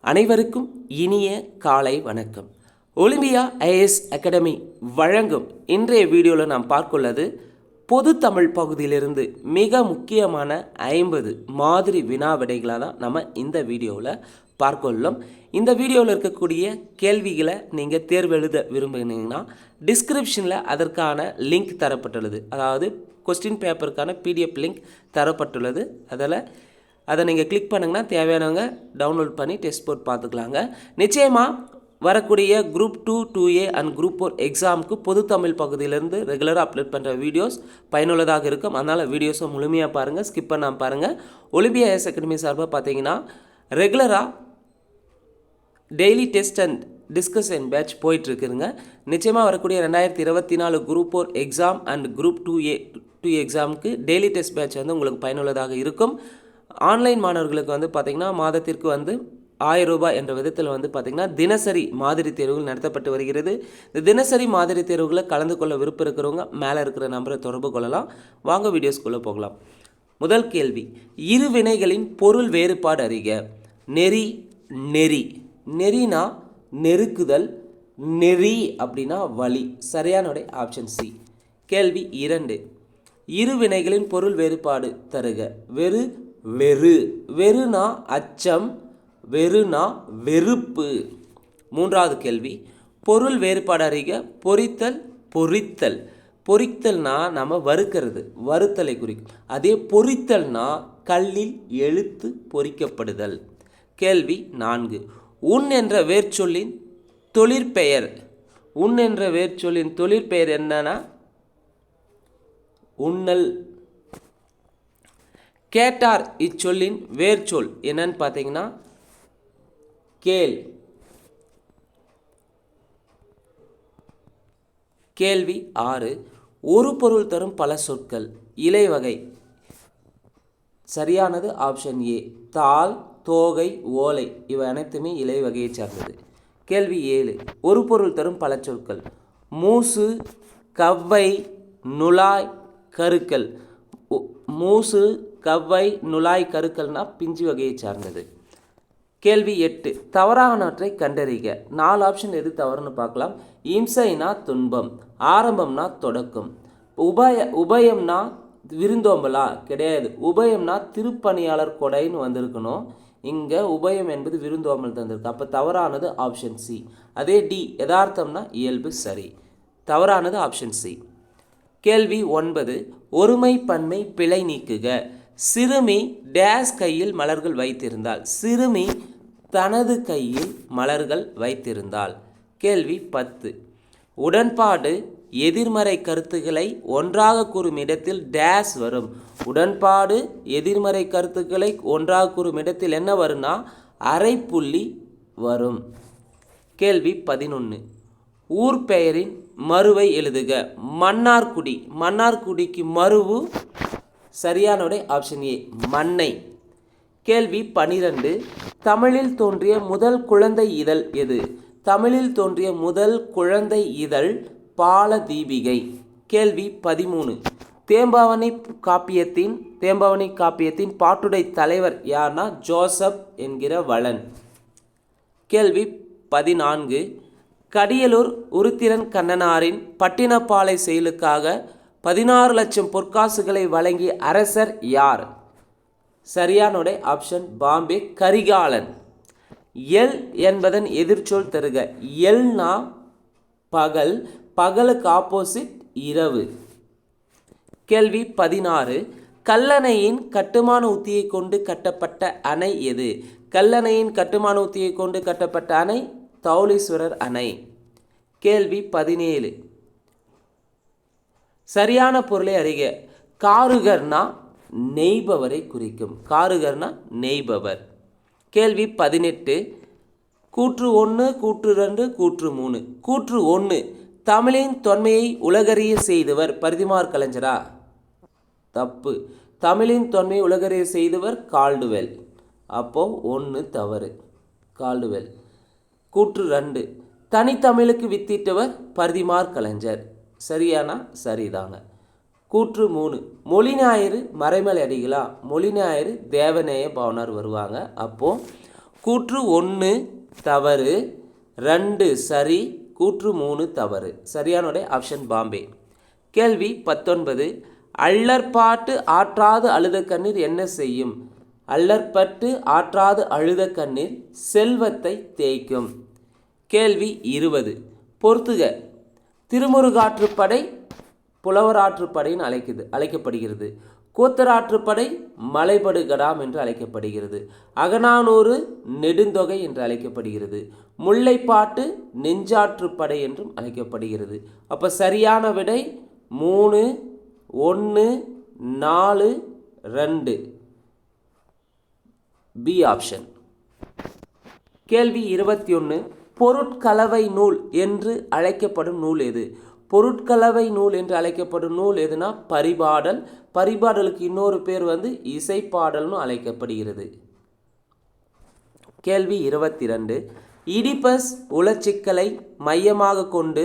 அனைவருக்கும் இனிய காலை வணக்கம். ஒலிம்பியா ஐஏஎஸ் அகாடமி வழங்கும் இன்றைய வீடியோவில் நாம் பார்க்குள்ளது பொது தமிழ் பகுதியிலிருந்து மிக முக்கியமான 50 மாதிரி வினா விடைகளாக தான் நம்ம இந்த வீடியோவில் பார்க்கொள்ளோம். இந்த வீடியோவில் இருக்கக்கூடிய கேள்விகளை நீங்கள் தேர்வு எழுத விரும்புனீங்கன்னா டிஸ்கிரிப்ஷனில் அதற்கான லிங்க் தரப்பட்டுள்ளது. அதாவது கொஸ்டின் பேப்பருக்கான பிடிஎஃப் லிங்க் தரப்பட்டுள்ளது. அதை நீங்கள் கிளிக் பண்ணுங்கன்னா தேவையானவங்க டவுன்லோட் பண்ணி டெஸ்ட் போட்டு பார்த்துக்கலாங்க. நிச்சயமாக வரக்கூடிய குரூப் 2, 2A அண்ட் குரூப் 4 எக்ஸாமுக்கு பொது தமிழ் பகுதியிலேருந்து ரெகுலராக அப்லோட் பண்ணுற வீடியோஸ் பயனுள்ளதாக இருக்கும். அதனால் வீடியோஸை முழுமையாக பாருங்கள், ஸ்கிப் பண்ணாமல் பாருங்கள். ஒலிம்பியா ஐஏஎஸ் அகாடமி சார்பாக பார்த்தீங்கன்னா ரெகுலராக daily test and discussion batch போயிட்டுருக்குதுங்க. நிச்சயமாக வரக்கூடிய 2024 group 4 exam and group 2A எக்ஸாமுக்கு டெய்லி டெஸ்ட் பேட்ச் உங்களுக்கு பயனுள்ளதாக இருக்கும். ஆன்லைன் மாணவர்களுக்கு பார்த்திங்கன்னா மாதத்திற்கு 1000 ரூபாய் என்ற விதத்தில் பார்த்திங்கன்னா தினசரி மாதிரி தேர்வுகள் நடத்தப்பட்டு வருகிறது. இந்த தினசரி மாதிரி தேர்வுகளை கலந்து கொள்ள விருப்பம் இருக்கிறவங்க மேலே இருக்கிற நம்பரை தொடர்பு கொள்ளலாம். வாங்க வீடியோஸ்குள்ளே போகலாம். முதல் கேள்வி, இரு வினைகளின் பொருள் வேறுபாடு அறிக. நெறி, நெறி. நெறினா நெருக்குதல், நெறி அப்படின்னா வழி. சரியான ஆப்ஷன் சி. கேள்வி 2, இரு வினைகளின் பொருள் வேறுபாடு தருக. வெறு, வெறு. வெறுனா அச்சம், வெறுனா வெறுப்பு. மூன்றாவது கேள்வி, பொருள் வேறுபாடு அறிக. பொரித்தல், பொரித்தல். பொரித்தல்னா நம்ம வறுக்கிறது, வறுத்தலை குறிக்கும். அதே பொரித்தல்னா கல்லில் எழுத்து பொறிக்கப்படுதல். கேள்வி 4, உன் என்ற வேர்ச்சொல்லின் தொழிற்பெயர். உன் என்ற வேர்ச்சொல்லின் தொழிற்பெயர் என்னன்னா உண்ணல். கேட்டார் இச்சொல்லின் வேர்ச்சொல் என்னன்னு பார்த்தீங்கன்னா கேள். கேள்வி 6, ஒரு பொருள் தரும் பல சொற்கள். இலை வகை. சரியானது ஆப்ஷன் ஏ. தாள், தோகை, ஓலை இவை அனைத்துமே இலை வகையை சார்ந்தது. கேள்வி 7, ஒரு பொருள் தரும் பல சொற்கள். மூசு, கவ்வை, நுழாய், கருக்கல். மூசு, கவ்வை, நுழாய், கருக்கல்னா பிஞ்சு வகையை சார்ந்தது. கேள்வி 8, தவறானவற்றை கண்டறிக. 4 ஆப்ஷன் எது தவறுன்னு பார்க்கலாம். இம்சைனா துன்பம், ஆரம்பம்னா தொடக்கம், உபயம்னா விருந்தோம்பலா கிடையாது. உபயம்னா திருப்பணியாளர் கொடைன்னு வந்திருக்கணும். இங்கே உபயம் என்பது விருந்தோம்பல் தந்திருக்கு. அப்போ தவறானது ஆப்ஷன் சி. அதே டி யதார்த்தம்னா இயல்பு. சரி, தவறானது ஆப்ஷன் சி. கேள்வி 9, ஒருமை பன்மை பிழை நீக்குக. சிறுமி டேஸ் கையில் மலர்கள் வைத்திருந்தாள். சிறுமி தனது கையில் மலர்கள் வைத்திருந்தாள். கேள்வி 10, உடன்பாடு எதிர்மறை கருத்துக்களை ஒன்றாக கூறும் இடத்தில் டேஸ் வரும். உடன்பாடு எதிர்மறை கருத்துக்களை ஒன்றாக கூறும் இடத்தில் என்ன வரும்னா அரைப்புள்ளி வரும். கேள்வி 11, ஊர் பெயரின் மறுவை எழுதுக. மன்னார்குடி. மன்னார்குடிக்கு மறுவு சரியான ஆப்ஷன் ஏ மன்னை. கேள்வி 12, தமிழில் தோன்றிய முதல் குழந்தை இதழ் எது? தமிழில் தோன்றிய முதல் குழந்தை இதழ் பாலதீபிகை. கேள்வி 13, தேம்பாவணி காப்பியத்தின் பாட்டுடை தலைவர் யார்னா ஜோசப் என்கிற வளன். கேள்வி 14, கடியலூர் உருத்திரன் கண்ணனாரின் பட்டினப்பாலை செயலுக்காக 16 லட்சம் பொற்காசுகளை வழங்கிய அரசர் யார்? சரியான ஆப்ஷன் பாம்பே கரிகாலன். எல் என்பதன் எதிர்ச்சொல் தருக. எல்னா பகல், பகலுக்கு ஆப்போசிட் இரவு. கேள்வி 16, கல்லணையின் கட்டுமான உத்தியை கொண்டு கட்டப்பட்ட அணை எது? கல்லணையின் கட்டுமான உத்தியை கொண்டு கட்டப்பட்ட அணை தௌலீஸ்வரர் அணை. கேள்வி 17, சரியான பொருளை அறிக. காருகர்னா நெய்பவரை குறிக்கும். காருகர்னா நெய்பவர். கேள்வி 18, கூற்று 1, கூற்று 2, கூற்று 3. கூற்று 1, தமிழின் தொன்மையை உலகறிய செய்தவர் பரிதிமாற் கலைஞரா? தப்பு. தமிழின் தொன்மையை உலகறிய செய்தவர் கால்டுவெல். அப்போ 1 தவறு, கால்டுவெல். கூற்று 2, தனித்தமிழுக்கு வித்திட்டவர் பரிதிமாற் கலைஞர். சரியானா? சரிதாங்க. கூற்று 3, மொழிஞாயிறு மறைமலை அடிகளா? மொழிஞாயிறு தேவநேய பவனார் வருவாங்க. அப்போது கூற்று 1 தவறு, 2 சரி, கூற்று 3 தவறு. சரியான விடை ஆப்ஷன் பாம்பே. கேள்வி 19. அல்லற்பாட்டு ஆற்றாது அழுத கண்ணீர் என்ன செய்யும்? அல்லற்பட்டு ஆற்றாது அழுத கண்ணீர் செல்வத்தை தேய்க்கும். கேள்வி 20. பொறுத்துக. திருமுருகாற்றுப்படை புலவராற்றுப்படைன்னு அழைக்கப்படுகிறது. கூத்தராற்றுப்படை மலைபடுகடாம் என்று அழைக்கப்படுகிறது. அகநானூறு நெடுந்தொகை என்று அழைக்கப்படுகிறது. முல்லைப்பாட்டு நெஞ்சாற்றுப்படை என்றும் அழைக்கப்படுகிறது. அப்போ சரியான விடை 3, 1, 4, 2 பி ஆப்ஷன். கேள்வி 21. பொருட்கலவை நூல் என்று அழைக்கப்படும் நூல் எது? பொருட்கலவை நூல் என்று அழைக்கப்படும் நூல் எதுனா பரிபாடல். பரிபாடலுக்கு இன்னொரு பேர் இசைப்பாடல்னு அழைக்கப்படுகிறது. கேள்வி 22. இடிபஸ் உளச்சிக்கலை மையமாக கொண்டு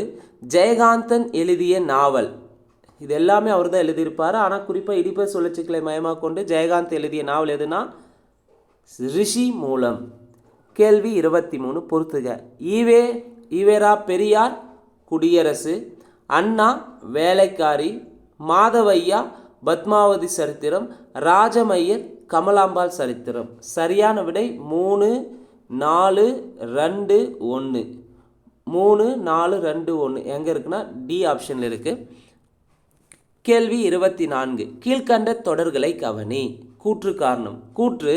ஜெயகாந்தன் எழுதிய நாவல். இது எல்லாமே அவர் தான் எழுதியிருப்பார். ஆனால் குறிப்பாக இடிபஸ் உளச்சிக்கலை மையமாக கொண்டு ஜெயகாந்த் எழுதிய நாவல் எதுனா ரிஷி மூலம். கேள்வி 23. பொறுத்துக. ஈவேரா பெரியார் குடியரசு, அண்ணா வேலைக்காரி, மாதவையா பத்மாவதி சரித்திரம், ராஜமையர் கமலாம்பாள் சரித்திரம். சரியான விடை 3, 4, 2, 1. 3, 4, 2, 1 எங்கே இருக்குன்னா டி ஆப்ஷனில் இருக்குது. கேள்வி 24. கீழ்கண்ட தொடர்களை கவனி. கூற்று காரணம். கூற்று: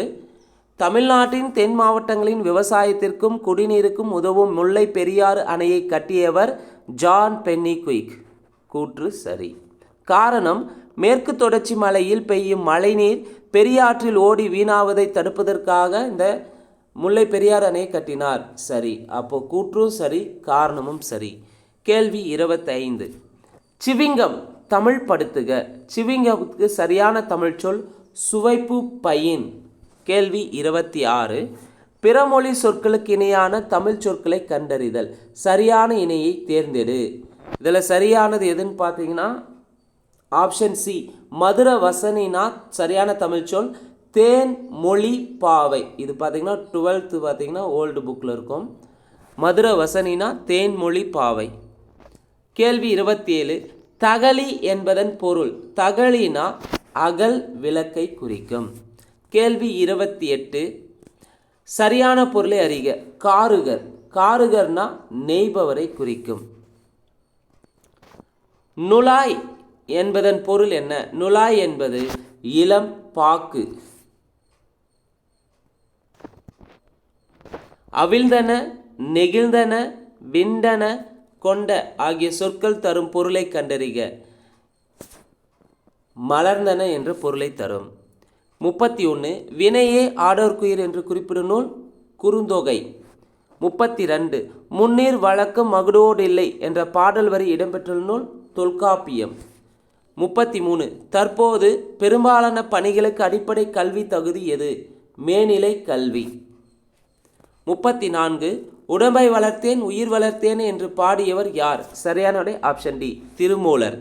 தமிழ்நாட்டின் தென் மாவட்டங்களின் விவசாயத்திற்கும் குடிநீருக்கும் உதவும் முல்லை பெரியாறு அணையை கட்டியவர் ஜான் பென்னிக்விக். கூற்று சரி. காரணம்: மேற்கு தொடர்ச்சி மலையில் பெய்யும் மழைநீர் பெரியாற்றில் ஓடி வீணாவதை தடுப்பதற்காக இந்த முல்லை பெரியாறு அணையை கட்டினார். சரி. அப்போ கூற்றும் சரி, காரணமும் சரி. கேள்வி 25. சிவிங்கம் தமிழ் படுத்துக. சிவிங்கத்துக்கு சரியான தமிழ் சொல் சுவைப்பு பையின். கேள்வி 26. பிறமொழி சொற்களுக்கு இணையான தமிழ் சொற்களை கண்டறிதல். சரியான இணையை தேர்ந்தெடு. இதில் சரியானது எதுன்னு பார்த்தீங்கன்னா ஆப்ஷன் சி மதுர வசனினா சரியான தமிழ் சொல் தேன் மொழி பாவை. இது பார்த்தீங்கன்னா 12th பார்த்தீங்கன்னா ஓல்டு புக்கில் இருக்கும். மதுர வசனினா தேன் மொழி பாவை. கேள்வி 27. தகளி என்பதன் பொருள். தகளினா அகல் விளக்கை குறிக்கும். கேள்வி 28. சரியான பொருளை அறிக. காருகர். காருகர்னா நெய்பவரை குறிக்கும். நுழாய் என்பதன் பொருள் என்ன? நுழாய் என்பது இளம் பாக்கு. அவிழ்ந்தன, நெகிழ்ந்தன, விண்டன, கொண்ட ஆகிய சொற்கள் தரும் பொருளை கண்டறிக. மலர்ந்தன என்ற பொருளை தரும். 31. வினையே ஆடோர்குயிர் என்று குறிப்பிடும் நூல் குறுந்தொகை. 32. முன்னீர் வழக்கம் மகுடோடில்லை என்ற பாடல் வரி இடம்பெற்றுள்ள நூல் தொல்காப்பியம். 33. தற்போது பெரும்பாலான பணிகளுக்கு அடிப்படை கல்வி தகுதி எது? மேல்நிலை கல்வி. 34. உடம்பை வளர்த்தேன் உயிர் வளர்த்தேன் என்று பாடியவர் யார்? சரியான விடை ஆப்ஷன் டி திருமூலர்.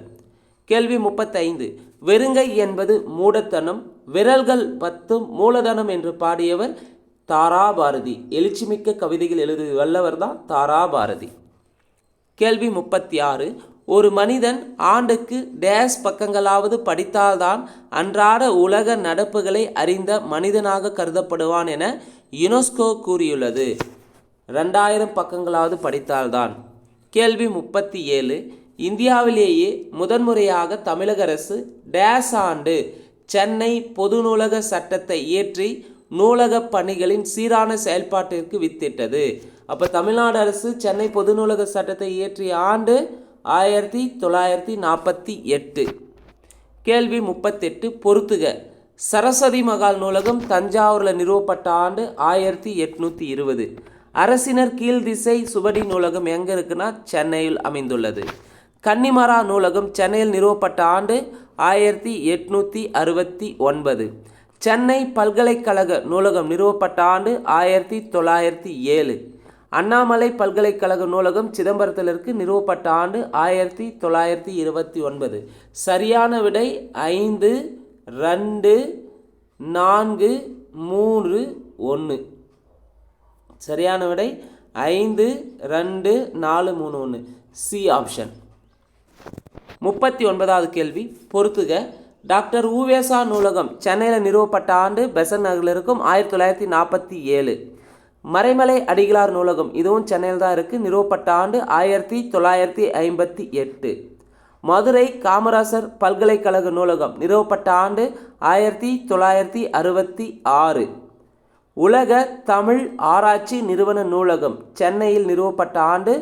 கேள்வி 35. வெறுங்கை என்பது மூடத்தனம், விரல்கள் 10 மூலதனம் என்று பாடியவர் தாராபாரதி. எழுச்சிமிக்க கவிதைகள் எழுது வல்லவர் தான் தாராபாரதி. கேள்வி 36. ஒரு மனிதன் ஆண்டுக்கு டேஸ் பக்கங்களாவது படித்தால்தான் அன்றாட உலக நடப்புகளை அறிந்த மனிதனாக கருதப்படுவான் என யுனெஸ்கோ கூறியுள்ளது. 2000 பக்கங்களாவது படித்தால்தான். கேள்வி 37. இந்தியாவிலேயே முதன்முறையாக தமிழக அரசு டேஸ் ஆண்டு சென்னை பொது நூலக சட்டத்தை இயற்றி நூலக பணிகளின் சீரான செயல்பாட்டிற்கு வித்திட்டது. அப்போ தமிழ்நாடு அரசு சென்னை பொது நூலக சட்டத்தை இயற்றிய ஆண்டு 1948. கேள்வி 38. பொறுத்துக. சரஸ்வதி மகால் நூலகம் தஞ்சாவூரில் நிறுவப்பட்ட ஆண்டு 1820. அரசினர் கீழ்திசை சுவடி நூலகம் எங்கே இருக்குன்னா சென்னையில் அமைந்துள்ளது. கன்னிமரா நூலகம் சென்னையில் நிறுவப்பட்ட ஆண்டு 1869. சென்னை பல்கலைக்கழக நூலகம் நிறுவப்பட்ட ஆண்டு 1907. அண்ணாமலை பல்கலைக்கழக நூலகம் சிதம்பரத்தில் இருக்கு, நிறுவப்பட்ட ஆண்டு 1929. சரியான விடை 5, 2, 4, 3, 1. சரியான விடை 5, 2, 4, 3, 1 சி ஆப்ஷன். 39வது கேள்வி பொறுத்துக. டாக்டர் உவேசா நூலகம் சென்னையில் நிறுவப்பட்ட ஆண்டு பெசன்ட் நகரில் இருக்கும் 1947. மறைமலை அடிகளார் நூலகம் இதுவும் சென்னையில் தான் இருக்குது, நிறுவப்பட்ட ஆண்டு 1958. மதுரை காமராசர் பல்கலைக்கழக நூலகம் நிறுவப்பட்ட ஆண்டு 1966. உலக தமிழ் ஆராய்ச்சி நிறுவன நூலகம் சென்னையில் நிறுவப்பட்ட ஆண்டு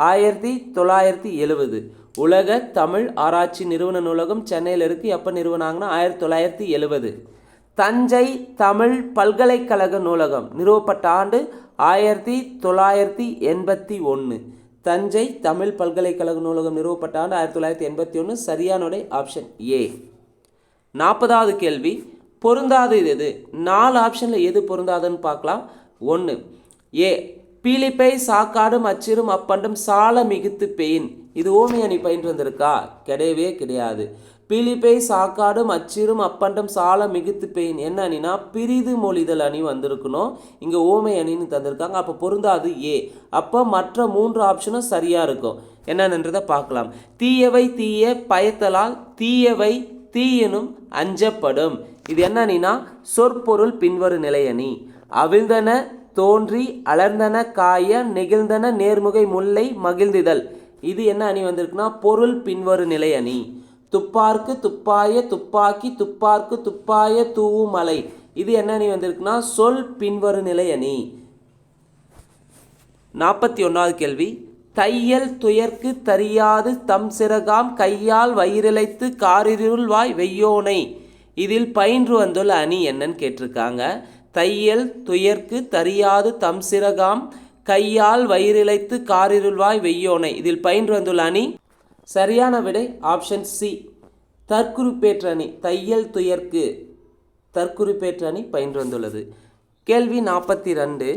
1970. உலக தமிழ் ஆராய்ச்சி நிறுவன நூலகம் சென்னையில் இருக்குது. எப்போ நிறுவனாங்கன்னா 1970. தஞ்சை தமிழ் பல்கலைக்கழக நூலகம் நிறுவப்பட்ட ஆண்டு 1981. தஞ்சை தமிழ் பல்கலைக்கழக நூலகம் நிறுவப்பட்ட ஆண்டு 1981. சரியான விடை ஆப்ஷன் ஏ. 40வது கேள்வி பொருந்தாது எது? 4 ஆப்ஷனில் எது பொருந்தாதுன்னு பார்க்கலாம். 1 ஏ பீலிப்பை சாக்காடும் அச்சிரும் அப்பண்டும் சால மிகுத்து பெயின். இது ஓமை அணி பயின்று வந்திருக்கா? கிடையவே கிடையாது. பீலிப்பை சாக்காடும் அச்சிரும் அப்பண்டும் சால மிகுத்து பெயின் என்ன அணினா பிரிது மொழிதல் அணி வந்திருக்கணும். இங்கே ஓமை அணின்னு தந்திருக்காங்க. அப்போ பொருந்தாது ஏ. அப்போ மற்ற 3 ஆப்ஷனும் சரியாக இருக்கும். என்னன்றதை பார்க்கலாம். தீயவை தீய பயத்தலால் தீயவை தீயனும் அஞ்சப்படும். இது என்ன அணினா சொற்பொருள் பின்வரு நிலையணி. அவிழ்ந்தன தோன்றி அலர்ந்தன காய நெகிழ்ந்தன நேர்முகை முல்லை மகிழ்ந்திதழ். இது என்ன அணி வந்திருக்குன்னா பொருள் பின்வரு நிலை அணி. துப்பார்க்கு துப்பாய துப்பாக்கி துப்பார்க்கு துப்பாய தூவும் மலை. இது என்ன அணி வந்திருக்குன்னா சொல் பின்வரு நிலை அணி. 41வது கேள்வி தையல் துயர்க்கு தரியாது தம் சிறகாம் கையால் வயிறிழைத்து காரிருள் வாய் வெய்யோனை. இதில் பயின்று வந்துள்ள அணி என்னன்னு கேட்டிருக்காங்க. தையல் துயர்க்கு தரியாது தம் சிறகாம் கையால் வயிறிழைத்து காரிருள்வாய் வெய்யோனை. இதில் பயின்று வந்துள்ள அணி சரியான விடை ஆப்ஷன் சி தற்குறிப்பேற்ற அணி. தையல் துயர்க்கு தற்குறிப்பேற்ற அணி பயின்று வந்துள்ளது. கேள்வி 42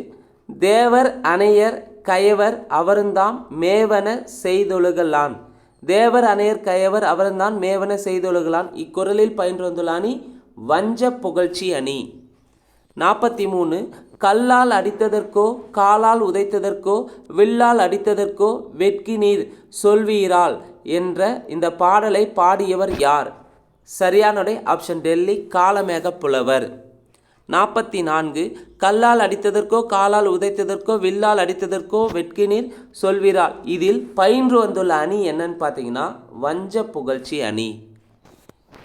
தேவர் அணையர் கயவர் அவருந்தாம் மேவன செய்தொழுகலான். தேவர் அணையர் கயவர் அவருந்தான் மேவன செய்தொழுகலான். இக்குறளில் பயின்று வந்துள்ள அணி வஞ்ச புகழ்ச்சி அணி. 43 கல்லால் அடித்ததற்கோ காலால் உதைத்ததற்கோ வில்லால் அடித்ததற்கோ வெட்கி நீர் சொல்வீரால் என்ற இந்த பாடலை பாடியவர் யார்? சரியான ஆப்ஷன் டெல்லி காலமேக புலவர். 44 கல்லால் அடித்ததற்கோ காலால் உதைத்ததற்கோ வில்லால் அடித்ததற்கோ வெட்கி நீர் சொல்வீரால். இதில் பயின்று வந்துள்ள அணி என்னன்னு பார்த்தீங்கன்னா வஞ்ச புகழ்ச்சி அணி.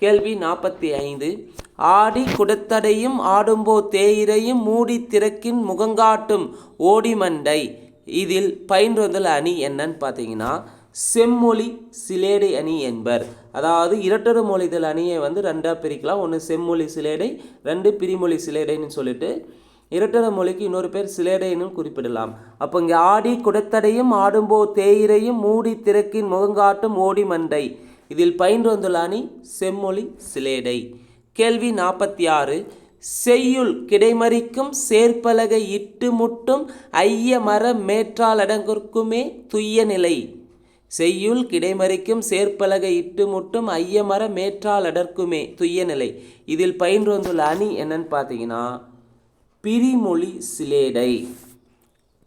கேள்வி 45 ஆடி குடத்தடையும் ஆடும்போ தேயிரையும் மூடி திறக்கின் முகங்காட்டும் ஓடிமண்டை. இதில் பயின்று வந்துள்ள அணி என்னன்னு பார்த்தீங்கன்னா செம்மொழி சிலேடை அணி என்பர். அதாவது இரட்டொரு மொழிதல் அணியை வந்து 2ஆக பிரிக்கலாம். ஒன்று செம்மொழி சிலேடை, 2 பிரிமொழி சிலேடைன்னு சொல்லிட்டு இரட்டொரு மொழிக்கு இன்னொரு பேர் சிலேடைன்னு குறிப்பிடலாம். அப்போ இங்கே ஆடி குடத்தடையும் ஆடும்போ தேயிரையும் மூடி திறக்கின் முகங்காட்டும் ஓடிமண்டை. இதில் பயின்று வந்துள்ள அணி செம்மொழி சிலேடை. கேள்வி 46 செய்யுள் கிடைமறிக்கும் சேர்ப்பலகை இட்டு முட்டும் ஐய மர மேற்றாலடங்கற்குமே துய்ய நிலை. செய்யுள் கிடைமறிக்கும் சேர்ப்பலகை இட்டு முட்டும் ஐய மர மேற்றாலடற்குமே துய்ய நிலை. இதில் பயின்று வந்துள்ள அணி என்னன்னு பார்த்தீங்கன்னா பிரிமொழி சிலேடை.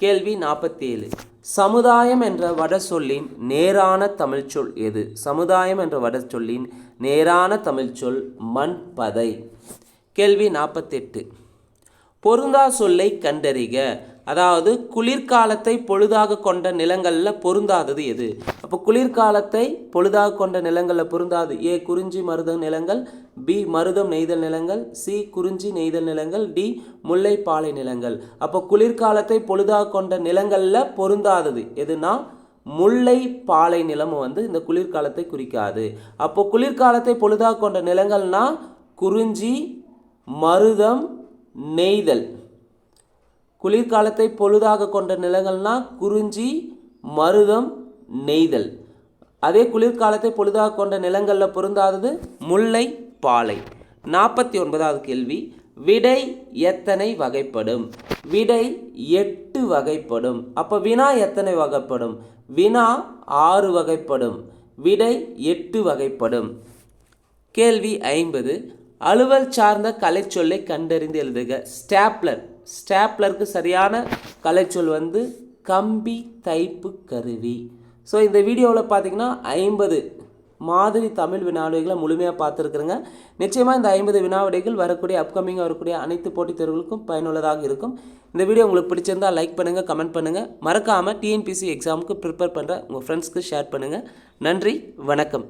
கேள்வி 47 சமுதாயம் என்ற வட சொல்லின் நேரான தமிழ்ச்சொல் எது? சமுதாயம் என்ற வட சொல்லின் நேரான தமிழ்ச்சொல் மண்பதை. கேள்வி 48 பொருந்தா சொல்லை கண்டறிக. அதாவது குளிர்காலத்தை பொழுதாக கொண்ட நிலங்களில் பொருந்தாதது எது? அப்போ குளிர்காலத்தை பொழுதாக கொண்ட நிலங்களில் பொருந்தாது ஏ குறிஞ்சி மருதம் நிலங்கள், பி மருதம் நெய்தல் நிலங்கள், சி குறிஞ்சி நெய்தல் நிலங்கள், டி முல்லை பாலை நிலங்கள். அப்போ குளிர்காலத்தை பொழுதாக கொண்ட நிலங்களில் பொருந்தாதது எதுனா முல்லை பாலை நிலம் வந்து இந்த குளிர்காலத்தை குறிக்காது. அப்போ குளிர்காலத்தை பொழுதாக கொண்ட நிலங்கள்னா குறிஞ்சி மருதம் நெய்தல். குளிர்காலத்தை பொழுதாக கொண்ட நிலங்கள்னா குறிஞ்சி மருதம் நெய்தல். அதே குளிர்காலத்தை பொழுதாக கொண்ட நிலங்களில் பொருந்தாதது முல்லை பாலை. 49வது கேள்வி விடை எத்தனை வகைப்படும்? விடை 8 வகைப்படும். அப்போ வினா எத்தனை வகைப்படும்? வினா 6 வகைப்படும், விடை 8 வகைப்படும். கேள்வி 50 அலுவல் சார்ந்த கலை சொல்லை கண்டறிந்து எழுதுக. ஸ்டாப்லர். ஸ்டாப்லருக்கு சரியான கலைச்சொல் வந்து கம்பி தைப்பு கருவி. ஸோ இந்த வீடியோவில் பார்த்தீங்கன்னா 50 மாதிரி தமிழ் வினாவிடைகளை முழுமையாக பார்த்துருக்குறேங்க. நிச்சயமாக இந்த 50 வினாவிடைகள் அப்கமிங்காக வரக்கூடிய அனைத்து போட்டித் தேர்வுகளுக்கும் பயனுள்ளதாக இருக்கும். இந்த வீடியோ உங்களுக்கு பிடிச்சிருந்தால் லைக் பண்ணுங்கள், கமெண்ட் பண்ணுங்கள். மறக்காமல் டிஎன்பிஎஸ்சி எக்ஸாமுக்கு ப்ரிப்பேர் பண்ணுற உங்கள் ஃப்ரெண்ட்ஸ்க்கு ஷேர் பண்ணுங்கள். நன்றி, வணக்கம்.